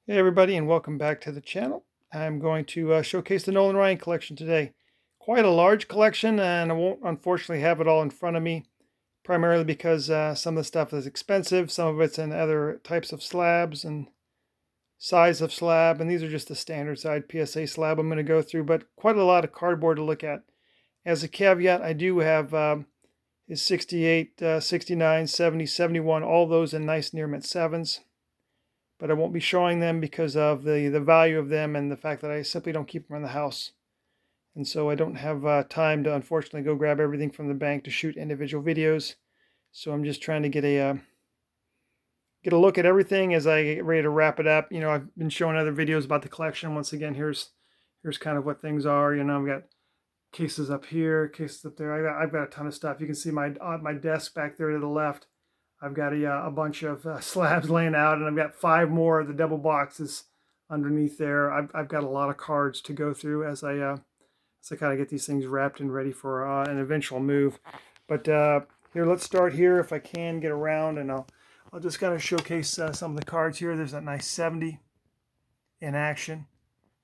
Hey everybody, and welcome back to the channel. I'm going to showcase the Nolan Ryan collection today. Quite a large collection, and I won't unfortunately have it all in front of me, primarily because some of the stuff is expensive, some of it's in other types of slabs and size of slab, and these are just the standard side PSA slab I'm going to go through, but quite a lot of cardboard to look at. As a caveat, I do have his 68, 69, 70, 71, all those in nice near mint 7s. But I won't be showing them because of the value of them and the fact that I simply don't keep them in the house. And so I don't have time to unfortunately go grab everything from the bank to shoot individual videos. So I'm just trying to get a look at everything as I get ready to wrap it up. I've been showing other videos about the collection. Once again, here's kind of what things are. I've got cases up here, cases up there. I've got a ton of stuff. You can see my desk back there to the left. I've got a bunch of slabs laying out, and I've got 5 more of the double boxes underneath there. I've got a lot of cards to go through as I kind of get these things wrapped and ready for an eventual move. But here, let's start here if I can get around, and I'll just kind of showcase some of the cards here. There's that nice 70 in action.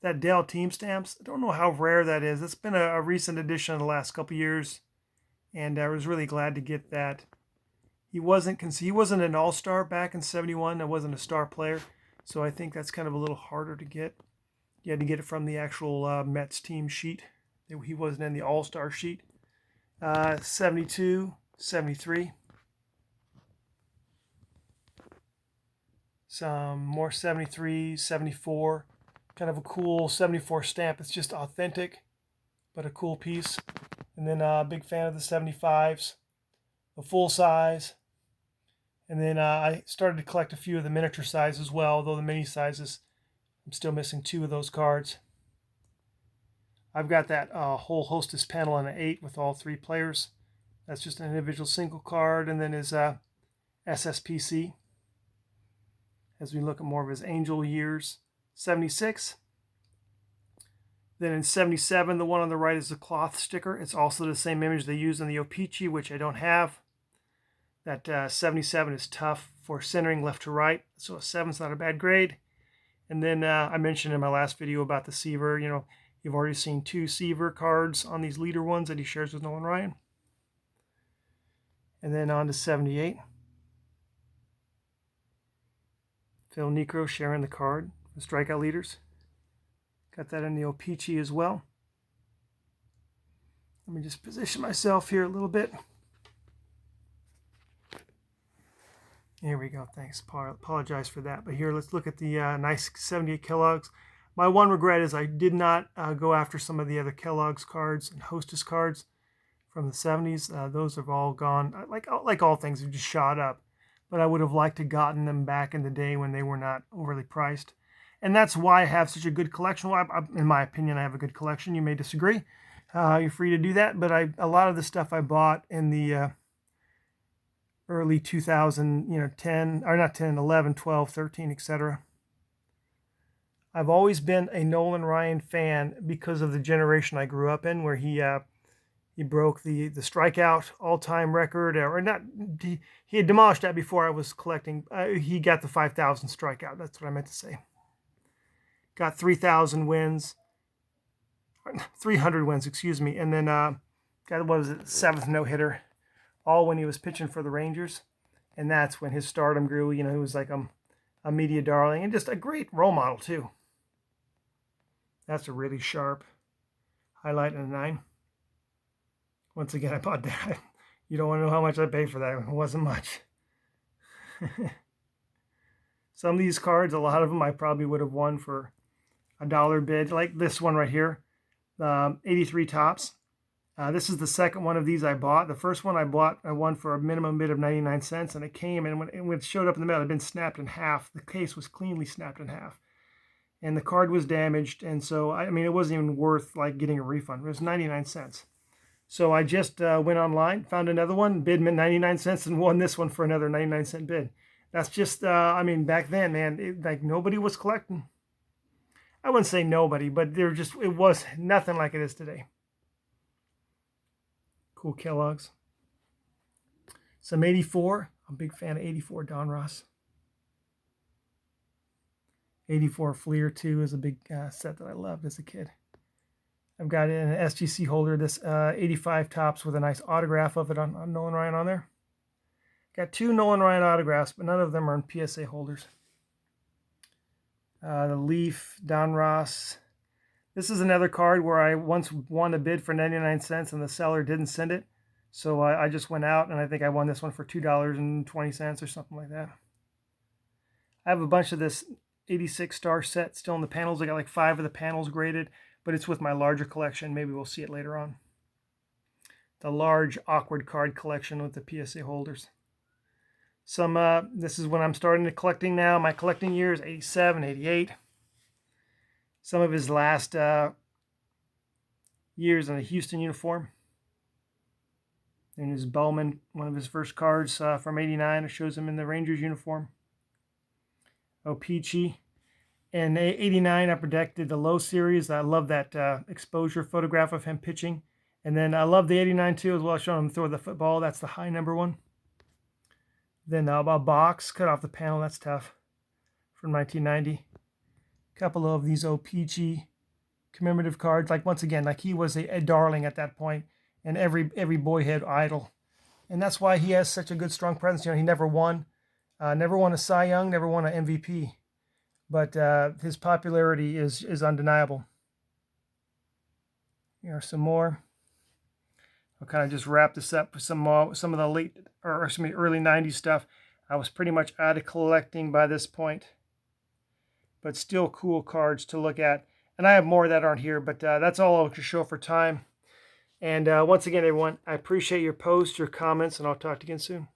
That Dell Team Stamps, I don't know how rare that is. It's been a recent addition in the last couple years, and I was really glad to get that. He wasn't an all-star back in '71. I wasn't a star player, so I think that's kind of a little harder to get. You had to get it from the actual Mets team sheet. He wasn't in the all-star sheet. 72, 73. Some more 73, 74. Kind of a cool 74 stamp. It's just authentic, but a cool piece. And then a big fan of the 75s, the full size. And then I started to collect a few of the miniature size as well, although the mini sizes, I'm still missing 2 of those cards. I've got that whole hostess panel in an 8 with all 3 players. That's just an individual single card. And then his SSPC, as we look at more of his angel years. 76. Then in 77, the one on the right is the cloth sticker. It's also the same image they use in the O-Pee-Chee, which I don't have. That 77 is tough for centering left to right, so a 7's not a bad grade. And then I mentioned in my last video about the Seaver, you've already seen 2 Seaver cards on these leader ones that he shares with Nolan Ryan. And then on to 78. Phil Necro sharing the card, the strikeout leaders. Got that in the O-Pee-Chee as well. Let me just position myself here a little bit. Here we go. Thanks. Apologize for that. But here, let's look at the nice 78 Kellogg's. My one regret is I did not go after some of the other Kellogg's cards and Hostess cards from the 70s. Those have all gone. Like all things, have just shot up. But I would have liked to gotten them back in the day when they were not overly priced. And that's why I have such a good collection. Well, in my opinion, I have a good collection. You may disagree. You're free to do that. But a lot of the stuff I bought in the early 2000, 10, or not 10, 11, 12, 13, etc. I've always been a Nolan Ryan fan because of the generation I grew up in, where he broke the strikeout all-time record, or not. He had demolished that before I was collecting. He got the 5,000 strikeout. That's what I meant to say. Got 3,000 wins, 300 wins, excuse me, and then got, what was it, 7th no-hitter, all when he was pitching for the Rangers. And that's when his stardom grew. He was like a media darling and just a great role model too. That's a really sharp highlight in a 9. Once again, I bought that. You don't want to know how much I paid for that. It wasn't much. Some of these cards, a lot of them I probably would have won for $1 bid, like this one right here, 83 Topps. This is the second one of these I bought. The first one I won for a minimum bid of 99 cents, and it came, and when it showed up in the mail, it had been snapped in half. The case was cleanly snapped in half, and the card was damaged, and so, I mean, it wasn't even worth, like, getting a refund. It was 99 cents. So I just went online, found another one, bid 99 cents, and won this one for another 99-cent bid. That's just, I mean, back then, man, like, nobody was collecting. I wouldn't say nobody, but it was nothing like it is today. Cool Kellogg's. Some 84. I'm a big fan of 84 Don Ross. '84 Fleer 2 is a big set that I loved as a kid. I've got an SGC holder, this '85 Topps with a nice autograph of it on Nolan Ryan on there. Got 2 Nolan Ryan autographs, but none of them are in PSA holders. The Leaf, Don Ross. This is another card where I once won a bid for 99 cents and the seller didn't send it. So I just went out and I think I won this one for $2.20 or something like that. I have a bunch of this 86 star set still in the panels. I got like 5 of the panels graded, but it's with my larger collection. Maybe we'll see it later on. The large awkward card collection with the PSA holders. This is when I'm starting to collecting now. My collecting years, 87, 88. Some of his last years in a Houston uniform. And his Bowman, one of his first cards from 89. It shows him in the Rangers uniform. Peachy. In 89, I protected the low series. I love that exposure photograph of him pitching. And then I love the 89 too as well, showing him throw the football. That's the high number one. Then a box cut off the panel. That's tough. From 1990. A couple of these Peachy commemorative cards. Like once again, like he was a darling at that point, and every boy had idol, and that's why he has such a good strong presence. You know, he never won a Cy Young, never won an MVP, but his popularity is undeniable. Here are some more. I'll kind of just wrap this up with some of the late or some early 90s stuff. I was pretty much out of collecting by this point, but still cool cards to look at. And I have more that aren't here, but that's all I'll just show for time. And once again, everyone, I appreciate your posts, your comments, and I'll talk to you again soon.